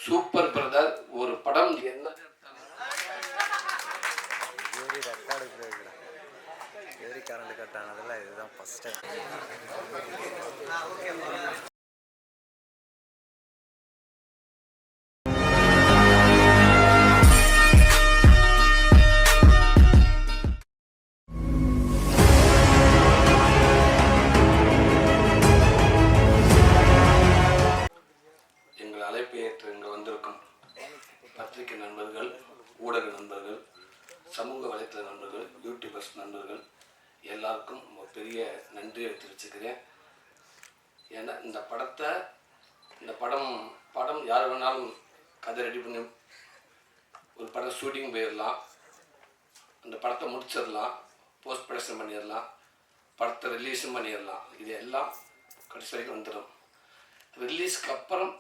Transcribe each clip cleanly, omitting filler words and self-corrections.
Super brother. ஒரு படம் என்ன கரண்ட் கட் ஆனதில் இதுதான் ஃபஸ்ட் டைம். எங்கள் அழைப்பை ஏற்று இங்கே வந்திருக்கும் பத்திரிகை நண்பர்கள், ஊடக நண்பர்கள், சமூக வலைத்தள நண்பர்கள், யூடியூபர்ஸ் நண்பர்கள் எல்லாருக்கும் பெரிய நன்றியை தெரிவிச்சுக்கிறேன். ஏன்னா இந்த படம் யார் வேணாலும் கதை ரெடி பண்ணி ஒரு படம் ஷூட்டிங் போயிடலாம், அந்த படத்தை முடிச்சிடலாம், போஸ்ட் ப்ரொடக்ஷன் பண்ணிடலாம், படத்தை ரிலீஸும் பண்ணிடலாம். இது எல்லாம் கடைசி வரைக்கும் வந்துடும். ரிலீஸ்க்கு அப்புறம்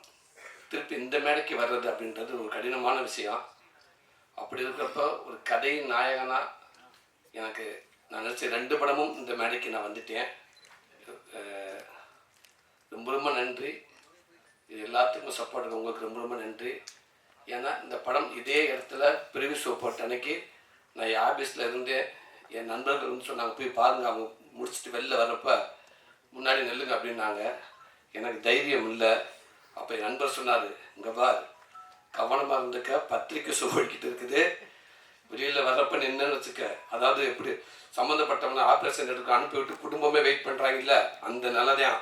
திருப்பி இந்த மேடைக்கு வர்றது அப்படின்றது ஒரு கடினமான விஷயம். அப்படி இருக்கிறப்ப ஒரு கதையின் நாயகனாக எனக்கு நான் நினச்ச 2 படமும் இந்த மேடைக்கு நான் வந்துட்டேன். ரொம்ப ரொம்ப நன்றி. இது எல்லாத்துக்கும் சப்போர்ட் உங்களுக்கு ரொம்ப ரொம்ப நன்றி. ஏன்னா இந்த படம் இதே இடத்துல ப்ரிவ்யூ ஷோ போட்ட அன்னைக்கு நான் என் ஆஃபீஸில் இருந்தேன். என் நண்பர்கள் வந்து சொன்னாங்க, போய் பாருங்கள், அவங்க முடிச்சுட்டு வெளில வர்றப்ப முன்னாடி நெல்லுங்க அப்படின்னாங்க. எனக்கு தைரியம் இல்லை. அப்போ என் நண்பர் சொன்னார், இங்கே பார், கவனமாக இருந்துக்க, பத்திரிக்கை ஷோ ஓடிக்கிட்டு இருக்குது, வெளியில் வர்றப்ப நின்றுன்னு வச்சுக்க. அதாவது எப்படி சம்மந்தப்பட்டவங்க ஆப்ரேஷன் எடுக்க அனுப்பிவிட்டு குடும்பமே வெயிட் பண்ணுறாங்கல்ல, அந்த நிலைதான்.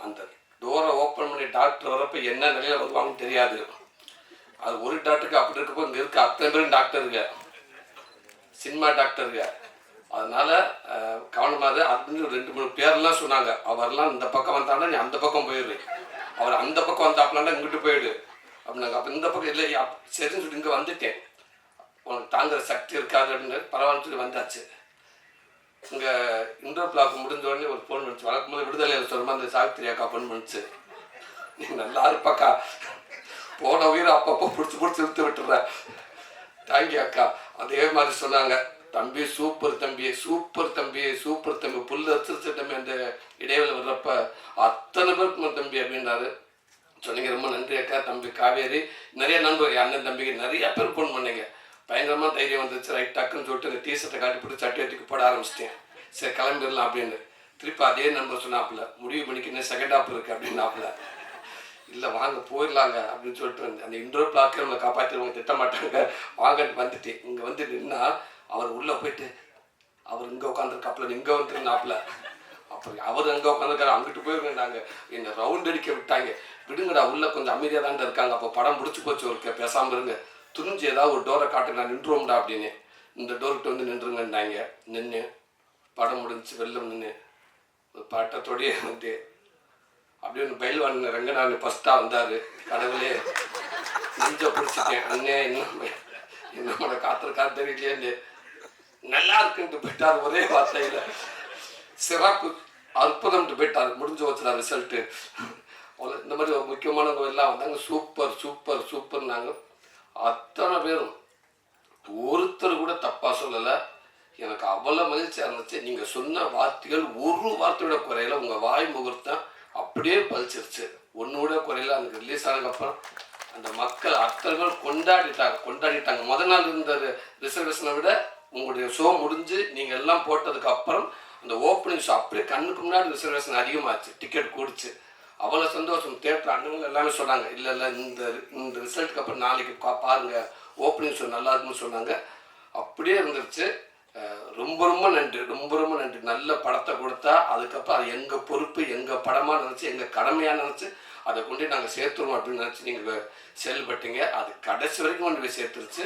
அந்த டோரை ஓப்பன் பண்ணி டாக்டர் வர்றப்ப என்ன நிலையில் வருவாங்கன்னு தெரியாது. அது ஒரு டாக்டருக்கு அப்படி இருக்கப்போ இங்கே இருக்க அத்தனை பேரும் டாக்டருங்க, சினிமா டாக்டருங்க. அதனால் கவனமாக அப்படின்னு 2-3 பேரெல்லாம் சொன்னாங்க. அவரெல்லாம் இந்த பக்கம் வந்தாலும் நீ அந்த பக்கம் போயிடு, அவர் அந்த பக்கம் வந்தாப்புலான்னா இங்கிட்டு போயிடு அப்படின்னாங்க. அப்போ இந்த பக்கம் இல்லை, சரின்னு சொல்லி இங்கே வந்துட்டேன். உனக்கு தாங்குற சக்தி இருக்காது அப்படின்னு பரவாயில்ல சொல்லி வந்தாச்சு. இங்கே இன்டோ பிளாக் முடிஞ்ச உடனே ஒரு ஃபோன் பண்ணிச்சு. வழக்கம் போது விடுதலையில் சொல்லுமா அந்த சாவித்திரி அக்கா ஃபோன் பண்ணிச்சு, நீ நல்லா இருப்பாக்கா, போன உயிரை அப்பப்போ பிடிச்சி இழுத்து விட்டுற, தேங்க்யூ அக்கா. அதே மாதிரி சொன்னாங்க, தம்பி சூப்பர் தம்பி, சூப்பர் தம்பி, சூப்பர் தம்பி, புல் அரிசிச்ச தம்பி. அந்த இடைவெளி வர்றப்ப அத்தனை பேருக்கு தம்பி அப்படின்னாரு. சொன்னீங்க, ரொம்ப நன்றி அக்கா. தம்பி காவேரி, நிறைய நண்பர் அண்ணன் தம்பிக்கு நிறைய பேர் ஃபோன் பண்ணீங்க. பயங்கரமாக தைரியம் வந்துச்சு. ரைட் டக்குன்னு சொல்லிட்டு இந்த டிஷர்ட்டை காட்டி போட்டு சட்டை எடுத்துக்கு போட ஆரம்பிச்சிட்டேன். சரி கிளம்பிடலாம் அப்படின்னு. திருப்பி அதே நண்பர் சொன்னாப்புல, முடிவு பண்ணிக்கு இன்னும் செகண்ட் ஹாப் இருக்குது அப்படின்னாப்புல. இல்லை வாங்க போயிடலாங்க அப்படின்னு சொல்லிட்டு அந்த இன்ட்ரோ பிளாக்கை நம்மளை காப்பாற்றிடுவாங்க, திட்ட மாட்டாங்க, வாங்கன்னு வந்துட்டேன். இங்கே வந்து நின்னா அவர் உள்ளே போயிட்டு, அவர் இங்கே உட்காந்துருக்காப்புல, இங்கே வந்துருந்தாப்புல. அப்புறம் அவர் அங்கே உட்காந்துருக்காரு, அங்கிட்டு போயிருந்தாங்க. என்னை ரவுண்ட் அடிக்க விட்டாங்க. விடுங்கடா, உள்ளே கொஞ்சம் அமைதியாக தான் இருக்காங்க. அப்போ படம் முடிச்சு போச்சு, ஒரு பேசாமல் இருங்க, துணிஞ்சு ஏதாவது ஒரு டோரை காட்டுங்க, நான் நின்றுவோம்டா அப்படின்னு. இந்த டோர்கிட்ட வந்து நின்றுங்கன்னாங்க. நின்று படம் முடிஞ்சு வெளில நின்று ஒரு பட்டத்தோடையே வந்து அப்படியே ஒன்று பயில்வான் ரங்கநாதன் ஃபஸ்ட்டாக வந்தார். கடவுளே நெஞ்ச பிடிச்சிட்டேன். அண்ணே என்னோட காத்திருக்காரு தெரியலையே, நல்லா இருக்குன்ட்டு போயிட்டார். ஒரே வார்த்தையில் சிறப்பு அற்புதம்ட்டு போயிட்டார். முடிஞ்சு வச்சுடா ரிசல்ட்டு. இந்த மாதிரி ஒரு முக்கியமானவங்க எல்லாம் வந்தாங்க. சூப்பர் சூப்பர் சூப்பர்னாங்க. அத்தனை பேரும் ஒருத்தர் கூட தப்பாக சொல்லலை. எனக்கு அவ்வளோ மகிழ்ச்சியாக இருந்துச்சு. நீங்கள் சொன்ன வார்த்தைகள் ஒரு வார்த்தையோட குறையில, உங்கள் வாய் முகூர்த்தம் அப்படியே பழிச்சிருச்சு. ஒன்றோட குறையில. எனக்கு ரிலீஸ் ஆனதுக்கப்புறம் அந்த மக்கள் அத்தனை பேர் கொண்டாடிட்டாங்க. முதல் நாள் இருந்த ரிசர்வேஷனை விட உங்களுடைய ஷோ முடிஞ்சு நீங்கள் எல்லாம் போட்டதுக்கு அப்புறம் அந்த ஓப்பனிங் ஷோ அப்படியே கண்ணுக்கு முன்னாடி ரிசர்வேஷன் அதிகமாச்சு, டிக்கெட் கூடிச்சு. அவ்வளோ சந்தோஷம். தேட்டர் அண்ணவங்க எல்லாமே சொன்னாங்க, இல்லை இந்த ரிசல்ட்டுக்கு அப்புறம் நாளைக்கு பாருங்கள், ஓப்பனிங் ஷோ நல்லா இருக்குன்னு சொன்னாங்க. அப்படியே இருந்துருச்சு. ரொம்ப ரொம்ப நன்றி, ரொம்ப ரொம்ப நன்றி. நல்ல படத்தை கொடுத்தா அதுக்கப்புறம் அது எங்கள் பொறுப்பு, எங்கள் படமாக நினச்சி, எங்கள் கடமையாக நினச்சி அதை கொண்டு நாங்கள் சேர்த்துருவோம் அப்படின்னு நினச்சி நீங்கள் செயல்பட்டீங்க. அது கடைசி வரைக்கும் கொண்டு போய் சேர்த்துருச்சு.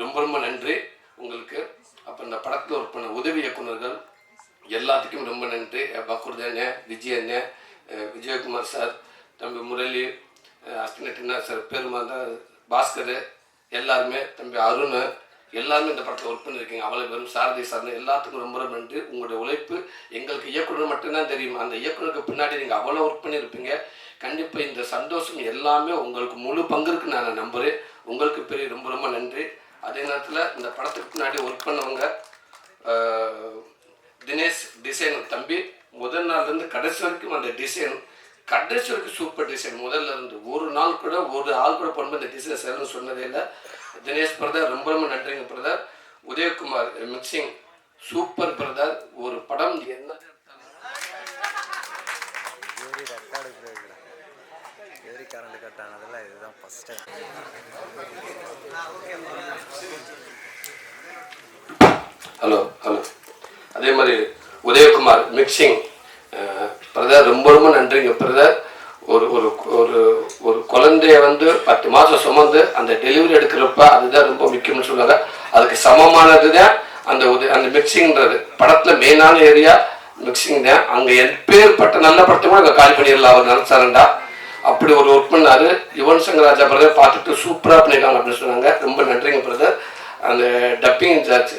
ரொம்ப ரொம்ப நன்றி உங்களுக்கு. அப்போ இந்த படத்தில் ஒர்க் பண்ண உதவி இயக்குநர்கள் எல்லாத்துக்கும் ரொம்ப நன்றி. பக்ருதேனே, விஜயண்ணே, விஜயகுமார் சார், தம்பி முரளி, அஸ்டினா சார், பெருமாள், பாஸ்கர், எல்லாருமே, தம்பி அருண், எல்லாருமே இந்த படத்தில் ஒர்க் பண்ணியிருக்கீங்க. அவ்வளோ பேரும், சாரதி சார்னு எல்லாத்துக்கும் ரொம்ப ரொம்ப நன்றி. உங்களுடைய உழைப்பு எங்களுக்கு இயக்குனர் மட்டும்தான் தெரியும். அந்த இயக்குனருக்கு பின்னாடி நீங்கள் அவ்வளோ ஒர்க் பண்ணியிருப்பீங்க. கண்டிப்பாக இந்த சந்தோஷம் எல்லாமே உங்களுக்கு முழு பங்கு இருக்குன்னு நான் நம்புகிறேன். உங்களுக்கு பெரிய ரொம்ப ரொம்ப நன்றி. அதே நேரத்தில் இந்த படத்துக்கு பின்னாடி ஒர்க் பண்ணவங்க தினேஷ் டிசைன் தம்பி, முதல் நாள்லேருந்து கடைசி வரைக்கும் அந்த டிசைன் கடைசி வரைக்கும் சூப்பர் டிசைன். முதல்ல இருந்து ஒரு நாள் கூட ஒரு ஆள் கூட பொண்ணு இந்த டிசைன் செய்யணும்னு சொன்னதே இல்லை. தினேஷ் பிரதர் ரொம்ப ரொம்ப நன்றிங்க brother. Udayakumar mixing super brother. ஒரு படம் என்ன கரண்ட் கட் ஆனதில் இதுதான் ஃபஸ்ட் டைம். ஹலோ ஹலோ அதே மாதிரி உதயகுமார் மிக்சிங் பிரதர் ரொம்ப ரொம்ப நன்றிங்க பிரதர். ஒரு ஒரு ஒரு ஒரு குழந்தைய 10 மாதம் சுமந்து அந்த டெலிவரி எடுக்கிறப்ப அதுதான் ரொம்ப முக்கியம்னு சொல்லுவாங்க. அதுக்கு சமமானது தான் அந்த மிக்சிங்கிறது. படத்தில் மெயினான ஏரியா மிக்சிங் தான். அங்கே எப்பேற்பட்ட நல்ல படத்தை கூட அங்கே கால் பண்ணிடலாம் அவர் நினச்சாருண்டா. அப்படி ஒரு ஒர்க் பண்ணார். யுவன் சங்கர் ராஜா பிரதர் பார்த்துட்டு சூப்பராக பண்ணியிருக்காங்க அப்படின்னு சொன்னாங்க. ரொம்ப நன்றிங்க பிரதர். அந்த டப்பிங் இன்சார்ஜ்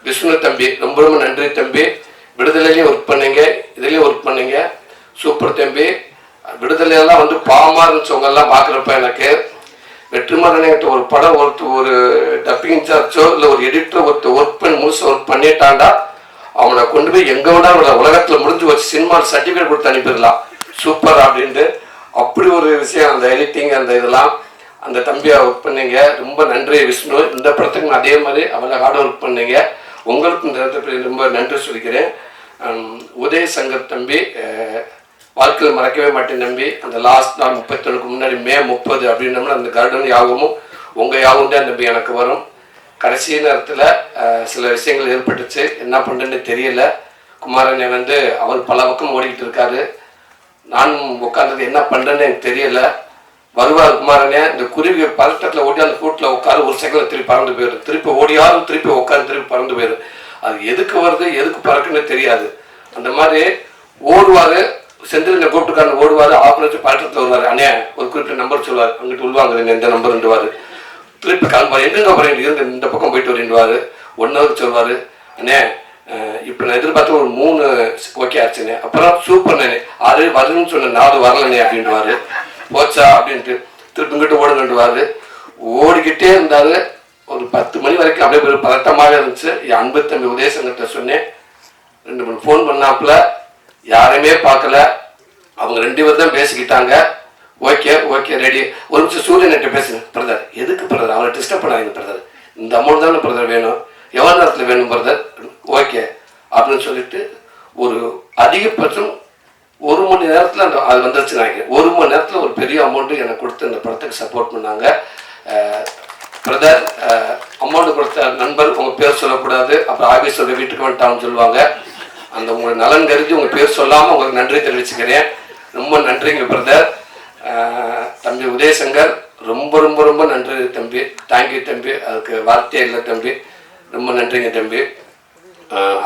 விஷ்ணு தம்பி ரொம்ப ரொம்ப நன்றி தம்பி. விடுதலையிலையும் ஒர்க் பண்ணீங்க, இதுலேயும் ஒர்க் பண்ணீங்க, சூப்பர் தம்பி. விடுதலையெல்லாம் பாவமாக இருந்துச்சவங்கெல்லாம் பார்க்குறப்ப எனக்கு வெற்றிமாறன்கிட்ட ஒரு படம் ஒரு டப்பிங் இன்சார்ஜோ இல்லை ஒரு எடிட்டரோ ஒர்க் பண்ணி முழுசாக ஒர்க் பண்ணிட்டாண்டா அவனை கொண்டு போய் எங்கே விட உலகத்தில் முடிஞ்சு வச்சு சினிமாவில் சர்டிஃபிகேட் கொடுத்து அனுப்பிடலாம் சூப்பர் அப்படின்ட்டு. அப்படி ஒரு விஷயம் அந்த எடிட்டிங் அந்த இதெல்லாம் அந்த தம்பியை ஒர்க் பண்ணீங்க. ரொம்ப நன்றி விஷ்ணு. இந்த படத்துக்கு அதே மாதிரி அவளை ஹார்ட் ஒர்க் பண்ணீங்க. உங்களுக்கு இந்த இடத்துல ரொம்ப நன்றி சொல்லிக்கிறேன். உதய சங்கர் தம்பி வாழ்க்கையில் மறக்கவே மாட்டேன் தம்பி. அந்த லாஸ்ட் நாள் 31க்கு முன்னாடி மே 30 அப்படின்னோம்னா அந்த கார்டன் யாகமும் உங்கள் யாகம் தான் தம்பி எனக்கு வரும். கடைசி நேரத்தில் சில விஷயங்கள் ஏற்பட்டுச்சு, என்ன பண்ணுறேன்னு தெரியல. குமாரனை அவர் பல பக்கம் ஓடிக்கிட்டு இருக்காரு. நானும் உட்கார்ந்தது என்ன பண்ணுறேன்னு எனக்கு தெரியலை. வருவார் குமாரனே. இந்த குருவி பதட்டத்தில் ஓடி அந்த கூட்டில் உட்காரு, ஒரு செகண்டில் திருப்பி பறந்து போயிடும். திருப்பி ஓடியாரும் திருப்பி உட்காந்து திருப்பி பறந்து போயிடும். அது எதுக்கு வருது எதுக்கு பறக்குன்னு தெரியாது. அந்த மாதிரி ஓடுவார். செந்தில் கூப்பிட்டுக்காரன் ஓடுவார். ஆப்பரேச்சு பதட்டத்தில் வருவார். அண்ணே ஒரு குறிப்பிட்ட நம்பர் சொல்லுவார். அங்கிட்டு உள்வாங்க எந்த நம்பர்ன்றுவார். திருப்பி கிளம்புவார். எங்கெங்க போகிறேன் இருந்து இந்த பக்கம் போயிட்டு வரேன்டுவார். 1 hour சொல்லுவார். அண்ணே இப்போ நான் எதிர்பார்த்து ஒரு 3 ஓகே ஆச்சுண்ணே. அப்புறம் சூப்பர் நானே 6 வருதுன்னு சொன்ன 4 வரலண்ணே அப்படின்ட்டுவார். போச்சா அப்படின்ட்டு திருப்பி இங்கிட்டு ஓடுங்கன்றுவார். ஓடிக்கிட்டே இருந்தார். ஒரு 10 மணி வரைக்கும் அப்படியே ஒரு பதட்டமாக இருந்துச்சு. என் அன்பு தம்பி உதயசங்கர்கிட்ட சொன்னேன். 2 3 ஃபோன் பண்ணாப்புல யாரையுமே பார்க்கல. அவங்க 2 பேர் தான் பேசிக்கிட்டாங்க. Okay okay ready. ஒரு நிமிஷம் சூரியன்கிட்ட பேசுங்க பிரதர். எதுக்கு பிரதர் அவரை டிஸ்டர்ப் பண்ணாதீங்க பிரதர். இந்த அமௌண்ட் தானே பிரதர் வேணும், எவ்வளோ நேரத்தில் வேணும் பிரதர். ஓகே அப்படின்னு சொல்லிட்டு ஒரு அதிகபட்சம் 1 மணி நேரத்தில் அது வந்துருச்சு. நினைக்கிறேன் 1 மணி நேரத்தில் ஒரு பெரிய அமௌண்ட்டு எனக்கு கொடுத்து இந்த படத்துக்கு சப்போர்ட் பண்ணாங்க. பிரதர் அமௌண்ட் கொடுத்த நண்பர் உங்கள் பேர் சொல்லக்கூடாது, அப்புறம் ஆஃபீஸோட வீட்டுக்கு வந்துட்டான்னு சொல்லுவாங்க. அந்த உங்கள் நலன் கருதி உங்கள் பேர் சொல்லாமல் உங்களுக்கு நன்றி தெரிவிச்சுக்கிறேன். ரொம்ப நன்றிங்க பிரதர். தம்பி உதயசங்கர் ரொம்ப ரொம்ப ரொம்ப நன்றி தம்பி. தேங்க்யூ தம்பி. அதுக்கு வார்த்தையே இல்லை தம்பி. ரொம்ப நன்றிங்க தம்பி.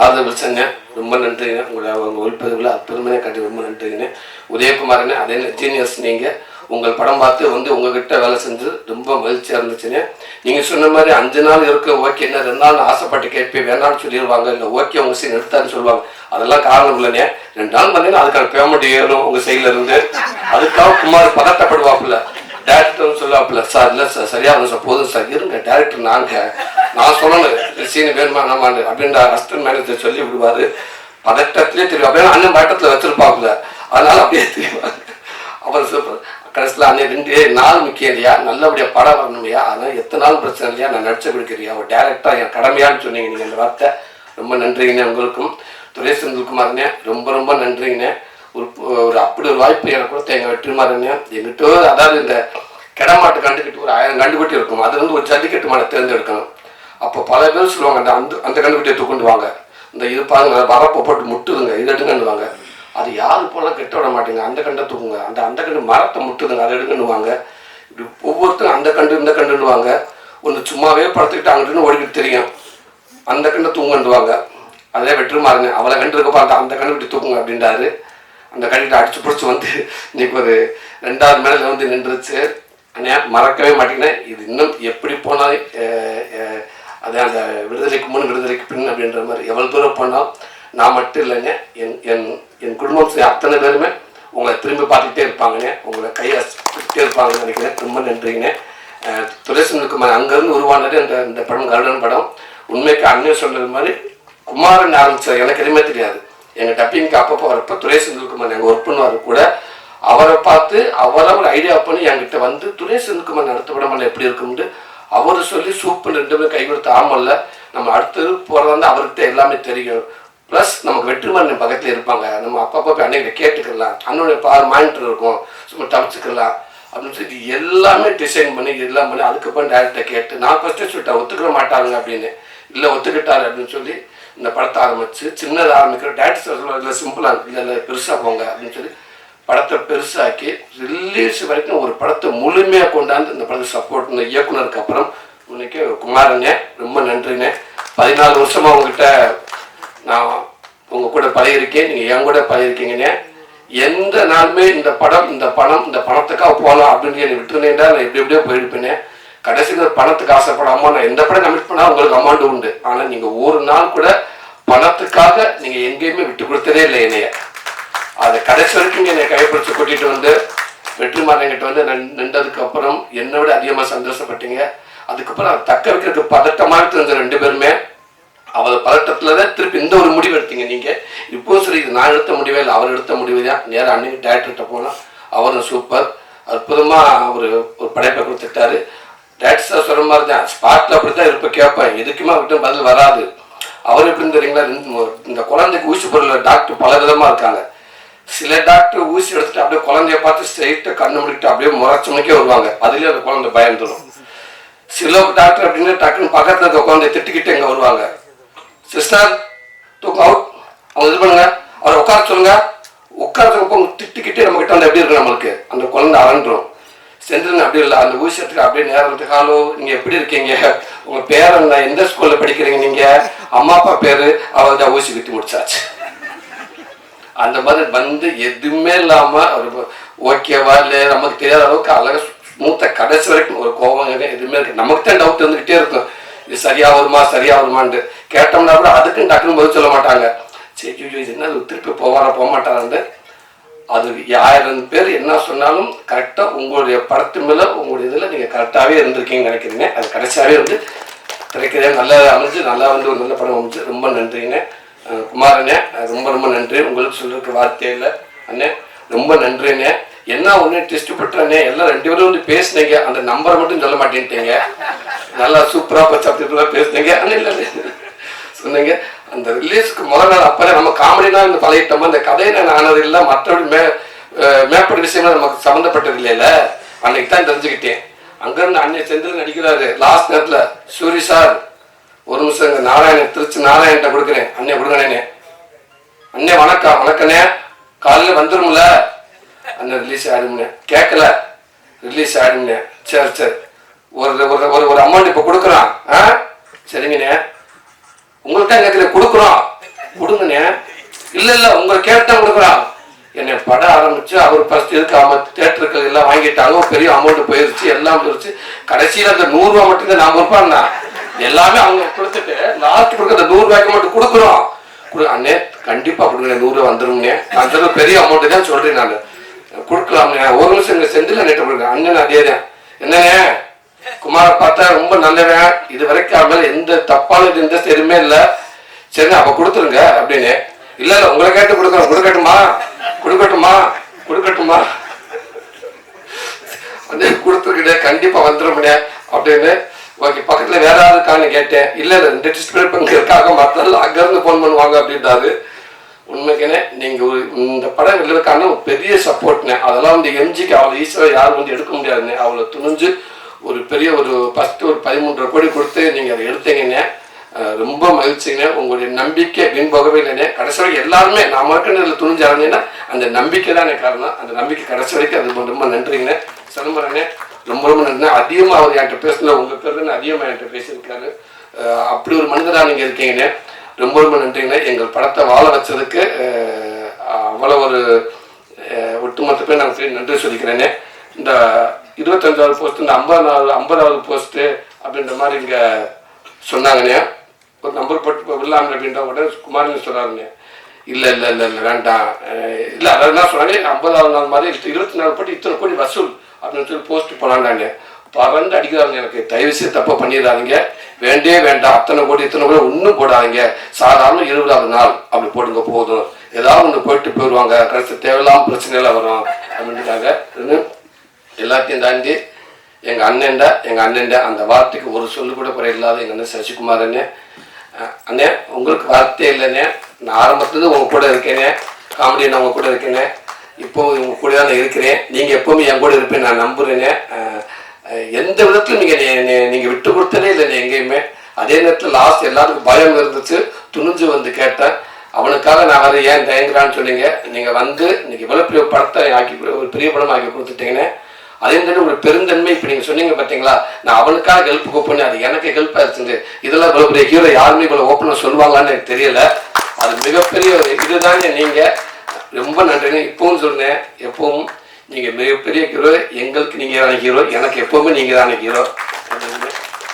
ஆதரவுச்சங்க ரொம்ப நன்றிங்க. உங்கள் ஒளிப்பதிவில் அற்புதமே காட்டி ரொம்ப நன்றிங்கண்ணே. உதயகுமாரண்ணே அதே ஜீனியஸ். நீங்கள் உங்கள் படம் பார்த்து உங்ககிட்ட வேலை செஞ்சு ரொம்ப மகிழ்ச்சியாக இருந்துச்சுங்க. நீங்கள் சொன்ன மாதிரி 5 நாள் இருக்க ஓகே, என்ன 2 நாள் ஆசைப்பட்டு கேட்பேன் வேணான்னு சொல்லிடுவாங்க. இல்லை ஓகே உங்கள் சீன் எடுத்தாருன்னு சொல்லுவாங்க. அதெல்லாம் காரணம் இல்லைண்ணே. 2 நாள் பார்த்தீங்கன்னா அதுக்கான பேமெண்ட் ஏறும் உங்கள் சைடில் இருந்து. அதுக்காக குமார் பதட்டப்படுவாப்புல. டேரக்டர்னு சொல்லுவாப்புல, சார் இல்லை சார் சரியாக வந்து சார் போதும் சார் இருங்க டேரக்டர் நான் சொல்லணும் சீன் வேணுமா நம்மாண்டு அப்படின்ற அசிஸ்டன்ட் மேனேஜர் சொல்லி விடுவார். பதட்டத்திலே தெரியும். அப்படியே அண்ணன் பட்டத்தில் வச்சிருப்பாப்புல. அதனால அப்படியே தெரியும். அப்புறம் சூப்பர் கடைசியில் அண்ணன் 2 நாள் முக்கியம் இல்லையா, நல்லபடியாக படம் வரணும் இல்லையா, அதனால் எத்தனை நாள் பிரச்சனை இல்லையா, நான் நடிச்சு கொடுக்குறியா ஒரு டேரக்டராக என் கடமையான்னு சொன்னீங்க நீங்கள் அந்த வார்த்தை. ரொம்ப நன்றிங்கண்ணே. உங்களுக்கும் துரை செந்தில்குமார்ண்ணே ரொம்ப ரொம்ப நன்றிங்கண்ணே. ஒரு அப்படி ஒரு வாய்ப்பு எனக்கு கொடுத்த எங்கள் வெற்றிமாறண்ணே. எங்கிட்ட அதாவது இந்த கிடமாட்டு கண்டுக்கிட்டு ஒரு 1000 கண்டுக்குட்டி இருக்கும். அது ஒரு ஜல்லிக்கட்டு மாடை தேர்ந்தெடுக்கணும். அப்போ பல பேர் சொல்லுவாங்க அந்த கண்டுக்குட்டியை தூக்கிட்டு வாங்க, இந்த இது பாருங்க வரப்போ போட்டு முட்டுதுங்க இது எடுங்கன்னுவாங்க. அது யாரு போனால் கெட்ட விட மாட்டேங்க, அந்த கண்டை தூக்குங்க, அந்த கண்டு மரத்தை முட்டுதுங்க அதை எடுக்கணுவாங்க. இப்படி ஒவ்வொருத்தரும் அந்த கண்டு இந்த கண்டுன்னுவாங்க. ஒன்று சும்மாவே படுத்துக்கிட்டு அங்கிட்டுன்னு ஓடிக்கிட்டு தெரியும், அந்த கண்டை தூங்குன்னுவாங்க. அதே வெற்றிமாறங்க அவளை கண்டு இருக்கப்போ அந்த கண்டுக்கிட்டு தூக்குங்க அப்படின்றாரு. அந்த கண்டுக்கிட்ட அடிச்சு பிடிச்சி இன்னைக்கு ஒரு 2வது மேலே நின்றுச்சு. மறக்கவே மாட்டேங்கிறேன். இது இன்னும் எப்படி போனாலும் அது அந்த விடுதலைக்கு முன் விடுதலைக்கு பின் அப்படின்ற மாதிரி எவ்வளோ தூரம் போனால் நான் மட்டும் இல்லைங்க, என் குடும்பம் அத்தனை பேருமே உங்களை திரும்பி பார்த்துக்கிட்டே இருப்பாங்கண்ணே, உங்களை கையாசிக்கிட்டே இருப்பாங்கன்னு நினைக்கிறேன். ரொம்ப நன்றிங்கண்ணே. துரை செந்தில்குமார் அங்கேருந்து உருவானது இந்த படம் கருடன் படம். உண்மைக்கு அண்ணன் சொல்கிறது மாதிரி குமாரன் ஆரம்பித்தார். எனக்கு எதுவுமே தெரியாது. எங்கள் டப்பிங்க்கு அப்பப்போ வரப்போ துரை செந்தில்குமார் எங்கள் ஒர்க் பண்ணுவார் கூட அவரை பார்த்து அவரை ஒரு ஐடியா பண்ணி என்கிட்ட வந்து துணை செந்தில்குமார் நடத்த படம் எப்படி இருக்கும்னு அவர் சொல்லி சூப்பர் 2 பேரும் கை கொடுத்து ஆமல்ல நம்ம அடுத்தது போகிறதா அவர்கிட்ட எல்லாமே தெரியும். ப்ளஸ் நமக்கு வெற்றிமாறன் பக்கத்தில் இருப்பாங்க, நம்ம அப்பப்போ போய் அன்னைக்கிட்ட கேட்டுக்கலாம், அண்ணனுடைய மானிட்டர் இருக்கும், சும்மா தப்பிச்சுக்கலாம் அப்படின்னு சொல்லி எல்லாமே டிசைன் பண்ணி எல்லாம் பண்ணி அதுக்கப்புறம் டேரக்டரை கேட்டு நான் ஃபஸ்ட்டே சொல்லிட்டேன் ஒத்துக்கிற மாட்டாங்க அப்படின்னு. இல்லை ஒத்துக்கிட்டாரு அப்படின்னு சொல்லி இந்த படத்தை ஆரம்பித்து சின்னதாக ஆரம்பிக்கிற டேரக்டர் இல்லை சிம்பிளாக இல்லை பெருசாக போங்க அப்படின்னு சொல்லி படத்தை பெருசாக்கி ரிலீஸ் வரைக்கும் ஒரு படத்தை முழுமையாக கொண்டாந்து இந்த படத்தை சப்போர்ட் இந்த இயக்குனருக்கு அப்புறம் இன்னைக்கு குமாரண்ணே ரொம்ப நன்றிண்ணே. 14 வருஷமாக உங்ககிட்ட நான் உங்கள் கூட பழகிருக்கேன், நீங்கள் என் கூட பழகிருக்கீங்கண்ணே. எந்த நாளுமே இந்த படம் இந்த பணத்துக்காக போகலாம் அப்படின்னு என்னை விட்டுருந்தேன்டா நான் எப்படியோ போயிருப்பேனே. கடைசியில் பணத்துக்கு ஆசைப்படாமல் நான் எந்த படம் கமிட் பண்ணால் உங்களுக்கு அமௌண்ட் உண்டு. ஆனால் நீங்கள் ஒரு நாள் கூட பணத்துக்காக நீங்கள் எங்கேயுமே விட்டு கொடுத்ததே இல்லை என்னைய. அதை கடைசி வரைக்கும் என்னை கைப்பிடிச்சு கூட்டிகிட்டு வந்து வெற்றிமாறன்கிட்ட வந்து நின்றதுக்கு அப்புறம் என்னை விட அதிகமாக சந்தோஷப்பட்டீங்க. அதுக்கப்புறம் அதை தக்க வைக்கிறதுக்கு பதட்டமாக இருந்த 2 பேருமே அவர் பதட்டத்தில் தான் திருப்பி இந்த ஒரு முடிவு எடுத்தீங்க நீங்கள். இப்போ சரி இது நான் எடுத்த முடிவே இல்லை, அவர் எடுத்த முடிவு தான். நேராக அன்னைக்கு டேரக்டர்கிட்ட போனால் அவரும் சூப்பர் அற்புதமாக ஒரு படைப்பை கொடுத்துட்டாரு. டேரக்டர் சார் சொல்கிற மாதிரி தான் ஸ்பாட்டில் அப்படி தான் இருப்ப கேட்பேன், எதுக்குமே அவர்கிட்ட பதில் வராது. அவர் எப்படின்னு தெரியுங்களா, இந்த குழந்தைக்கு ஊசி போடல டாக்டர் பல விதமாக இருக்காங்க. சில டாக்டர் ஊசி எடுத்துட்டு அப்படியே குழந்தைய பார்த்து ஸ்ட்ரெயிட்டாக கண்ணு முடிக்கிட்டு அப்படியே முறைச்சமணிக்கே வருவாங்க, அதுலேயே அந்த குழந்தை பயந்துடும். சில டாக்டர் அப்படின்னா டக்குன்னு பக்கத்தில் இருக்க குழந்தைய திட்டிக்கிட்டு இங்கே வருவாங்க, சிஸ்டர் தூக்கம் அவுட், அவங்க இது பண்ணுங்க, அவரை உட்கார சொல்லுங்க, உட்காரத்துக்கு திட்டிக்கிட்டே நம்ம கிட்ட வந்து எப்படி இருக்கு நம்மளுக்கு அந்த குழந்தை அரண்டுரும். செந்திரன் அப்படி இல்லை, அந்த ஊசி எடுத்துட்டு அப்படியே நேரத்துக்கு ஹலோ நீங்கள் எப்படி இருக்கீங்க, உங்கள் பேர் என்ன, எந்த ஸ்கூலில் படிக்கிறீங்க, நீங்கள் அம்மா அப்பா பேர், அவர் தான் ஊசி விட்டு முடிச்சாச்சு. அந்த மாதிரி வந்து எதுவுமே இல்லாமல் ஒரு ஓகேவா இல்லை நமக்கு தெரியாத அளவுக்கு அழகாக ஸ்மூத்தாக கடைசி வரைக்கும் ஒரு கோபம் எதுவுமே இருக்கு. நமக்கு தான் டவுட் இருந்துக்கிட்டே இருக்கும், இது சரியா வருமான்ட்டு கேட்டோம்னா கூட அதுக்குன்னு டக்குன்னு பதில் சொல்ல மாட்டாங்க. சரி இது என்ன திருப்பி போக மாட்டாங்க. அது 1000 பேர் என்ன சொன்னாலும் கரெக்டாக உங்களுடைய படத்து மேலே உங்களுடைய இதில் நீங்கள் கரெக்டாகவே இருந்திருக்கீங்கன்னு நினைக்கிறீங்க. அது கடைசியாகவே வந்து திரைக்கிறதே நல்லா அமைஞ்சு நல்லா வந்து ஒரு நல்ல படம் அமைஞ்சு ரொம்ப நன்றிங்க. குமாரண்ணே ரொம்ப நன்றி, உங்களுக்கு சொல்றதுக்கு வார்த்தையே இல்லை. அண்ணே ரொம்ப நன்றிண்ணே. என்ன ஒன்று டெஸ்ட் பட்டுறேண்ணே, எல்லாம் 2 பேரும் வந்து பேசுனீங்க, அந்த நம்பரை மட்டும் சொல்ல மாட்டேன்ட்டீங்க, நல்லா சூப்பராக போச்சு அப்படிலாம் பேசுனீங்க. அண்ணே இல்லை சொன்னீங்க அந்த ரிலீஸ்க்கு முதல் நாள் அப்போ நம்ம காமெடினா இந்த பழகிட்டோமா, அந்த கதையை நான் ஆனது இல்லை, மற்றபடி மேற்பட்ட விஷயம்லாம் நமக்கு சம்மந்தப்பட்டது இல்லைல்ல. அன்னைக்கு தான் தெரிஞ்சுக்கிட்டேன். அங்கேருந்து அண்ணே செந்தில் நடிக்கிறாரு லாஸ்ட் நேரத்தில், சூரி சார் ஒரு நிமிஷம் இங்கே நாராயணன் திருச்சி நாராயண்கிட்ட கொடுக்குறேன், அண்ணே கொடுங்கண்ணே, அண்ணே வணக்கண்ணே காலையில் வந்துடும்ல, அண்ணன் ரிலீஸ் ஆகிடும்ண்ணே, கேட்கல ரிலீஸ் ஆகிடும்ண்ணே, சரி ஒரு அமௌண்ட் இப்போ கொடுக்குறான், சரிங்கண்ணே உங்களுக்கு தான் எங்களுக்கு கொடுக்குறோம் கொடுங்கண்ணே, இல்லை உங்களை கேட்டுதான் கொடுக்குறான். என்னை படம் ஆரம்பிச்சு அவர் ஃபர்ஸ்ட் இதுக்கு தேட்டருக்கு எல்லாம் வாங்கிட்டாங்க, பெரிய அமௌண்ட் போயிருச்சு, எல்லாம் போயிருச்சு. கடைசியில் அந்த 100 ரூபா மட்டும்தான் நான் கொடுப்பாண்ணா, எல்லாமே அவங்க கொடுத்துட்டு லாஸ்ட் கொடுக்க அந்த 100 ரூபாய்க்கு மட்டும் கொடுக்குறோம். அண்ணே கண்டிப்பாக கொடுங்க, 100 ரூபா வந்துரும்ண்ணே, அந்த பெரிய அமௌண்ட்டு தான் சொல்கிறேன் நான், கொடுக்கலாம்ண்ணே. ஒரு நிமிஷம் இங்கே செந்தில் நெட்டு கொடுங்க அண்ணன், அதே தான். என்னண்ணே குமாரை பார்த்தா ரொம்ப நல்லவன், இது வரைக்கும் அவன் மேலே எந்த தப்பானது எந்த எதுவுமே இல்லை, சரிண்ணே அப்போ கொடுத்துருங்க அப்படின்னு. இல்லை உங்களை கேட்டு கொடுக்குறோம், கொடுக்கட்டுமா வந்து கொடுத்துருக்கிட்டே கண்டிப்பாக வந்துடும்ண்ணே அப்படின்னு. ஓகே பக்கத்தில் வேற யாரும் இருக்கான்னு கேட்டேன், இல்லை 2 டிஸ்பிளே இங்கே இருக்காங்க, மற்ற அங்கேருந்து ஃபோன் பண்ணுவாங்க அப்படின்றாரு. உண்மைக்குன்னே நீங்கள் இந்த படம் வெளியிருக்கான பெரிய சப்போர்ட்னே, அதெல்லாம் வந்து எம்ஜிக்கு அவ்வளோ ஈஸியாக யாரும் வந்து எடுக்க முடியாதுண்ணே. அவ்வளோ துணிஞ்சு ஒரு பெரிய ஒரு ஃபஸ்ட்டு ஒரு 13.5 கோடி கொடுத்து நீங்கள் அதை எடுத்தீங்கண்ணே, ரொம்ப மகிழ்ச்சிங்கண்ணே. உங்களுடைய நம்பிக்கை வீண் போகவே இல்லைண்ணே. கடைசி வரைக்கும் எல்லாருமே நான் இருக்கிறதுல துணிஞ்சு இறந்தீங்கன்னா அந்த நம்பிக்கை தான் எனக்கு காரணம். அந்த நம்பிக்கை கடைசி வரைக்கும் அது ரொம்ப நன்றிங்கண்ணே. சிதம்பரண்ணே ரொம்ப நன்றிண்ணே. அதிகமாக அவர் என்கிட்ட பேசல, உங்கள் பேர் தான் அதிகமாக என்கிட்ட பேசியிருக்காரு. அப்படி ஒரு மனிதராக நீங்கள் இருக்கீங்கண்ணே, ரொம்ப நன்றிங்கண்ணே. எங்கள் படத்தை வாழ வச்சதுக்கு அவ்வளோ ஒரு ஒட்டுமொத்த பேர் நான் நன்றி சொல்லிக்கிறேனே. இந்த 25வது போஸ்ட், இந்த 50வது போஸ்ட்டு அப்படின்ற மாதிரி இங்கே சொன்னாங்கண்ணே. ஒரு நம்பர் போட்டு விடலாம் அப்படின்ற உடனே குமாரன் சொல்கிறாருண்ணே, இல்லை வேண்டாம், இல்லை அதாவது என்ன சொன்னாங்க 50வது நாள் மாதிரி 24 போட்டு இத்தனை கோடி வசூல் அப்படின்னு சொல்லி போஸ்ட் போனாண்டாங்க. பறந்து அடிக்கிறாங்க, எனக்கு தயவுசெய்து தப்பை பண்ணிடுறாங்க, வேண்டாம் அத்தனை கோடி ஒன்றும் போடாதீங்க, சாதாரண 20வது நாள் அப்படி போடுங்க போதும், ஏதாவது ஒன்று போயிட்டு போயிடுவாங்க, கடைசி தேவையில்லாமல் பிரச்சனையெல்லாம் வரும், அப்படின்றாங்க. எல்லாத்தையும் தாண்டி எங்கள் அண்ணன்டா அந்த வார்த்தைக்கு ஒரு சொல்லு கூட குறை இல்லாத எங்கள் அண்ணன் சசிகுமார் அண்ணே உங்களுக்கு வார்த்தை இல்லைண்ணே. நான் ஆரம்பத்துலேருந்து உங்கள் கூட இருக்கேனே, காமெடி நான் உங்கள் கூட இருக்கேனே, இப்போ உங்கள் கூட தான் இருக்கிறேன். நீங்கள் எப்போவுமே என் கூட இருப்பேன் நான் நம்புகிறேனே. எந்த விதத்திலும் நீங்கள் விட்டு கொடுத்தனே இல்லைண்ணே எங்கேயுமே. அதே நேரத்தில் லாஸ்ட் எல்லாருக்கும் பயம் இருந்துச்சு, துணிஞ்சு வந்து கேட்டேன். அவனுக்காக நான் வர ஏன் தயங்குறான்னு சொன்னீங்க. நீங்கள் வந்து இன்னைக்கு இவ்வளோ பெரிய படத்தை ஆக்கி ஒரு பெரிய படம் ஆக்கி கொடுத்துட்டீங்கன்னு. அதே மாதிரி உங்களுக்கு பெருந்தன்மை இப்போ நீங்கள் சொன்னீங்க பார்த்தீங்களா, நான் அவனுக்காக ஹெல்ப் கூப்பிட்டு அது எனக்கு ஹெல்ப் ஆயிடுச்சு. இதெல்லாம் இவ்வளோ பெரிய ஹீரோ யாருமே இவ்வளோ ஓப்பனாக சொல்லுவாங்களான்னு எனக்கு தெரியல. அது மிகப்பெரிய ஒரு இதுதாங்க. நீங்கள் ரொம்ப நன்றிங்க. இப்பவும் சொன்னேன், எப்பவும் நீங்கள் மிகப்பெரிய ஹீரோ, எங்களுக்கு நீங்கள் தானே ஹீரோ, எனக்கு எப்போவுமே நீங்கள் தானே ஹீரோ.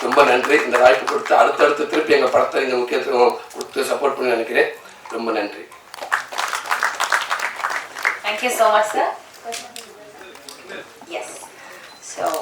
ரொம்ப நன்றி. இந்த வாய்ப்பு கொடுத்து அடுத்தடுத்து திருப்பி எங்கள் படத்தை நீங்கள் முக்கியத்துவம் கொடுத்து சப்போர்ட் பண்ணி நினைக்கிறேன். ரொம்ப நன்றி. Thank you so much, sir. Yes. So